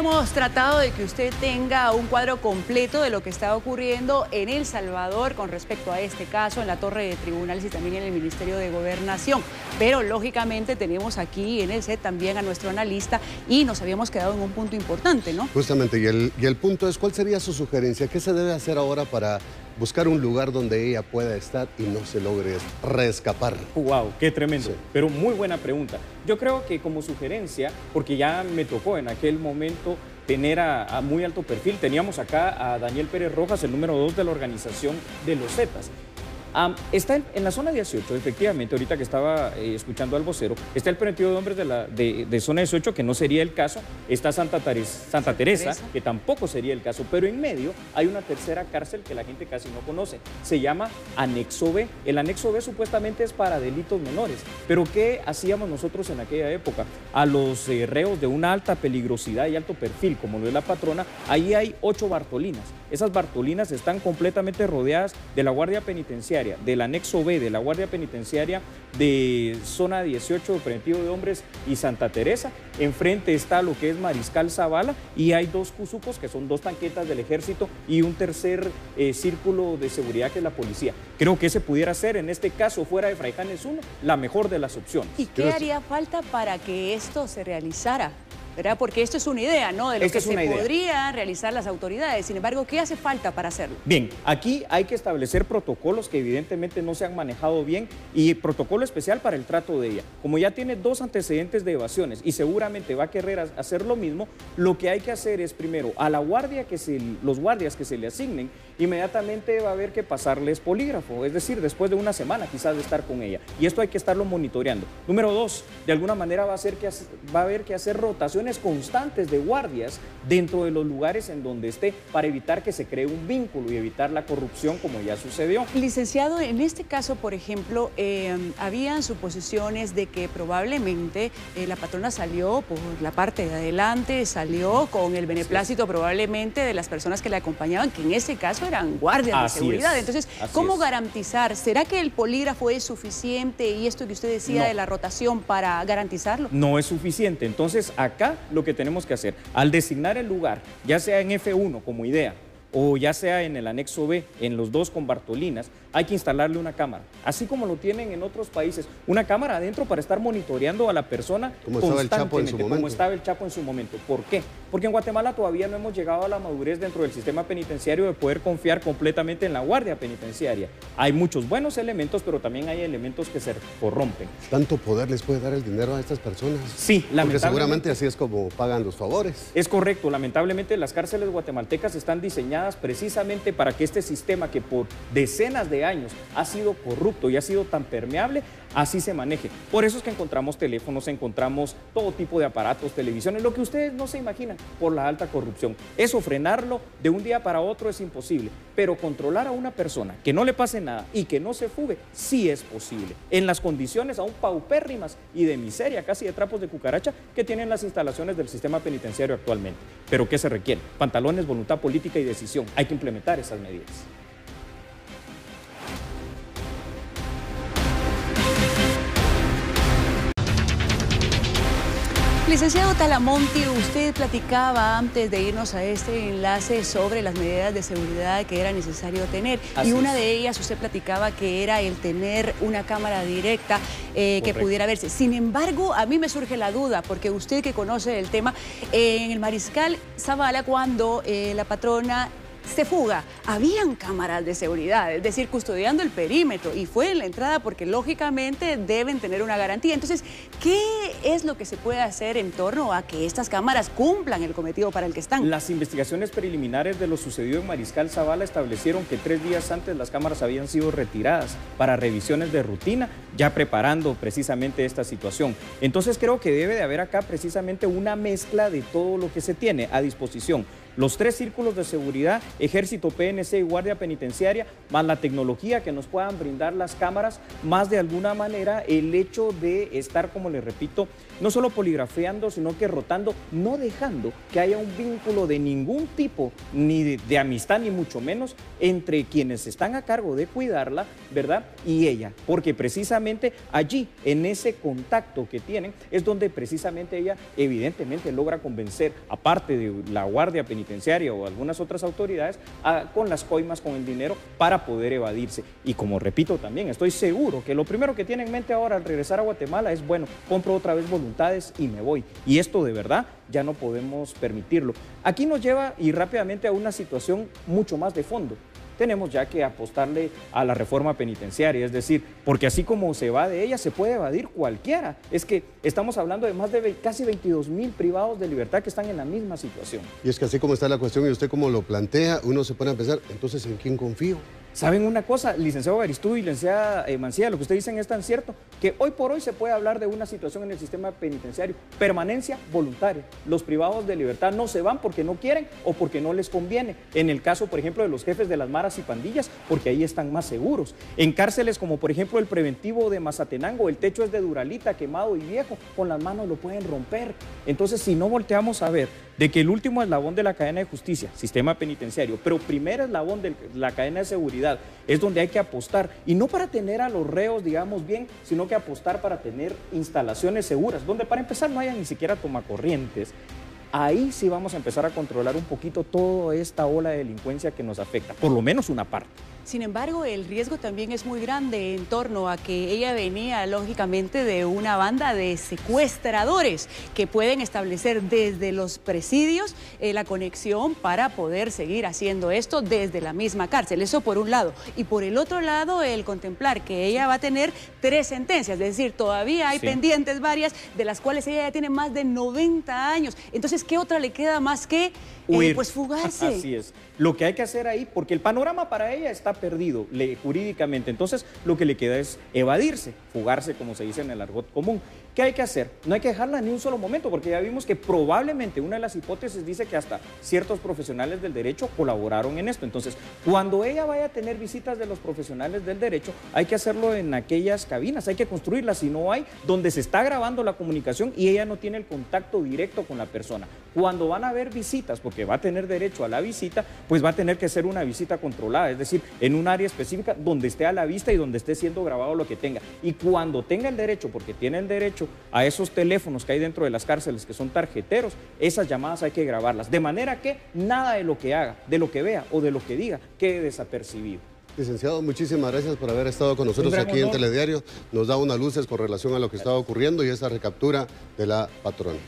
hemos tratado de que usted tenga un cuadro completo de lo que está ocurriendo en El Salvador con respecto a este caso en la Torre de Tribunales y también en el Ministerio de Gobernación. Pero lógicamente tenemos aquí en el set también a nuestro analista y nos habíamos quedado en un punto importante, ¿no? Justamente, y el punto es, ¿cuál sería su sugerencia? ¿Qué se debe hacer ahora para buscar un lugar donde ella pueda estar y no se logre reescapar? ¡Wow! ¡Qué tremendo! Sí. Pero muy buena pregunta. Yo creo que como sugerencia, porque ya me tocó en aquel momento tener a muy alto perfil, teníamos acá a Daniel Pérez Rojas, el número 2 de la organización de los Zetas. Está en la zona 18, efectivamente, ahorita que estaba escuchando al vocero, está el prometido de hombres de zona 18, que no sería el caso, está Santa Teresa, que tampoco sería el caso, pero en medio hay una tercera cárcel que la gente casi no conoce, se llama Anexo B. El Anexo B supuestamente es para delitos menores, pero ¿qué hacíamos nosotros en aquella época? A los reos de una alta peligrosidad y alto perfil, como lo es la patrona, ahí hay 8 Bartolinas. Esas Bartolinas están completamente rodeadas de la Guardia Penitenciaria, del Anexo B, de la Guardia Penitenciaria de zona 18, preventivo de hombres y Santa Teresa. Enfrente está lo que es Mariscal Zavala y hay 2 cusucos, que son 2 tanquetas del ejército y un tercer círculo de seguridad que es la policía. Creo que ese pudiera ser, en este caso, fuera de Fraijanes 1, la mejor de las opciones. ¿Y qué haría falta para que esto se realizara? ¿Verdad? Porque esto es una idea, ¿no? De lo que se podría realizar las autoridades. Sin embargo, ¿qué hace falta para hacerlo? Bien, aquí hay que establecer protocolos que evidentemente no se han manejado bien y protocolo especial para el trato de ella. Como ya tiene 2 antecedentes de evasiones y seguramente va a querer hacer lo mismo, lo que hay que hacer es primero a la guardia los guardias que se le asignen, inmediatamente va a haber que pasarles polígrafo, es decir, después de una semana quizás de estar con ella. Y esto hay que estarlo monitoreando. Número 2, de alguna manera va a haber que hacer rotaciones constantes de guardias dentro de los lugares en donde esté para evitar que se cree un vínculo y evitar la corrupción como ya sucedió. Licenciado, en este caso, por ejemplo, habían suposiciones de que probablemente la patrona salió por la parte de adelante, salió con el beneplácito probablemente de las personas que la acompañaban, que en ese caso eran guardias de seguridad. Entonces, ¿cómo garantizar? ¿Será que el polígrafo es suficiente y esto que usted decía de la rotación para garantizarlo? No es suficiente. Entonces, acá lo que tenemos que hacer, al designar el lugar, ya sea en F1 como idea, o ya sea en el Anexo B, en los 2 con Bartolinas, hay que instalarle una cámara, así como lo tienen en otros países, una cámara adentro para estar monitoreando a la persona constantemente, como estaba el Chapo en su momento. ¿Por qué? Porque en Guatemala todavía no hemos llegado a la madurez dentro del sistema penitenciario de poder confiar completamente en la Guardia Penitenciaria. Hay muchos buenos elementos, pero también hay elementos que se corrompen. ¿Tanto poder les puede dar el dinero a estas personas? Sí, lamentablemente. Porque seguramente así es como pagan los favores. Es correcto, lamentablemente las cárceles guatemaltecas están diseñadas precisamente para que este sistema que por decenas de años ha sido corrupto y ha sido tan permeable, así se maneje. Por eso es que encontramos teléfonos, encontramos todo tipo de aparatos, televisiones, lo que ustedes no se imaginan por la alta corrupción. Eso, frenarlo de un día para otro es imposible, pero controlar a una persona, que no le pase nada y que no se fugue, sí es posible, en las condiciones aún paupérrimas y de miseria, casi de trapos de cucaracha, que tienen las instalaciones del sistema penitenciario actualmente. ¿Pero qué se requiere? Pantalones, voluntad política y decisión. Hay que implementar esas medidas. Licenciado Talamonti, usted platicaba antes de irnos a este enlace sobre las medidas de seguridad que era necesario tener. Y una de ellas usted platicaba que era el tener una cámara directa que pudiera verse. Sin embargo, a mí me surge la duda, porque usted que conoce el tema, en el Mariscal Zavala, cuando la patrona se fuga, habían cámaras de seguridad, es decir, custodiando el perímetro, y fue en la entrada porque lógicamente deben tener una garantía. Entonces, ¿qué es lo que se puede hacer en torno a que estas cámaras cumplan el cometido para el que están? Las investigaciones preliminares de lo sucedido en Mariscal Zavala establecieron que 3 días antes las cámaras habían sido retiradas para revisiones de rutina, ya preparando precisamente esta situación. Entonces creo que debe de haber acá precisamente una mezcla de todo lo que se tiene a disposición. los 3 círculos de seguridad, Ejército, PNC y Guardia Penitenciaria, más la tecnología que nos puedan brindar las cámaras, más de alguna manera el hecho de estar, como les repito, no solo poligrafeando, sino que rotando, no dejando que haya un vínculo de ningún tipo, ni de amistad, ni mucho menos, entre quienes están a cargo de cuidarla, ¿verdad? Y ella, porque precisamente allí, en ese contacto que tienen, es donde precisamente ella evidentemente logra convencer, aparte de la Guardia Penitenciaria o algunas otras autoridades, con las coimas, con el dinero, para poder evadirse. Y como repito también, estoy seguro que lo primero que tiene en mente ahora al regresar a Guatemala es, bueno, compro otra vez voluntades y me voy. Y esto de verdad ya no podemos permitirlo. Aquí nos lleva y rápidamente a una situación mucho más de fondo. Tenemos ya que apostarle a la reforma penitenciaria, es decir, porque así como se va de ella, se puede evadir cualquiera. Es que estamos hablando de más de casi 22,000 privados de libertad que están en la misma situación. Y es que así como está la cuestión y usted como lo plantea, uno se pone a pensar, entonces, ¿en quién confío? ¿Saben una cosa, licenciado Garistú y licenciada Mancilla? Lo que ustedes dicen es tan cierto que hoy por hoy se puede hablar de una situación en el sistema penitenciario, permanencia voluntaria. Los privados de libertad no se van porque no quieren o porque no les conviene. En el caso, por ejemplo, de los jefes de las maras y pandillas, porque ahí están más seguros. En cárceles como, por ejemplo, el preventivo de Mazatenango, el techo es de duralita, quemado y viejo, con las manos lo pueden romper. Entonces, si no volteamos a ver de que el último eslabón de la cadena de justicia, sistema penitenciario, pero primer eslabón de la cadena de seguridad, es donde hay que apostar, y no para tener a los reos, digamos bien, sino que apostar para tener instalaciones seguras, donde para empezar no haya ni siquiera tomacorrientes. Ahí sí vamos a empezar a controlar un poquito toda esta ola de delincuencia que nos afecta, por lo menos una parte. Sin embargo, el riesgo también es muy grande en torno a que ella venía, lógicamente, de una banda de secuestradores que pueden establecer desde los presidios la conexión para poder seguir haciendo esto desde la misma cárcel. Eso por un lado. Y por el otro lado, el contemplar que ella va a tener 3 sentencias, es decir, todavía hay pendientes varias, de las cuales ella ya tiene más de 90 años. Entonces, ¿qué otra le queda más que pues fugarse? Así es. Lo que hay que hacer ahí, porque el panorama para ella está perdido jurídicamente, entonces lo que le queda es evadirse, fugarse, como se dice en el argot común. ¿Qué hay que hacer? No hay que dejarla ni un solo momento, porque ya vimos que probablemente una de las hipótesis dice que hasta ciertos profesionales del derecho colaboraron en esto. Entonces, cuando ella vaya a tener visitas de los profesionales del derecho, hay que hacerlo en aquellas cabinas, hay que construirlas, si no hay, donde se está grabando la comunicación y ella no tiene el contacto directo con la persona. Cuando van a haber visitas, porque va a tener derecho a la visita, pues va a tener que ser una visita controlada, es decir, en un área específica donde esté a la vista y donde esté siendo grabado lo que tenga. Y cuando tenga el derecho, porque tiene el derecho a esos teléfonos que hay dentro de las cárceles que son tarjeteros, esas llamadas hay que grabarlas, de manera que nada de lo que haga, de lo que vea o de lo que diga quede desapercibido. Licenciado, muchísimas gracias por haber estado con nosotros aquí en Telediario. Nos da unas luces con relación a lo que estaba ocurriendo y esa recaptura de la patrona.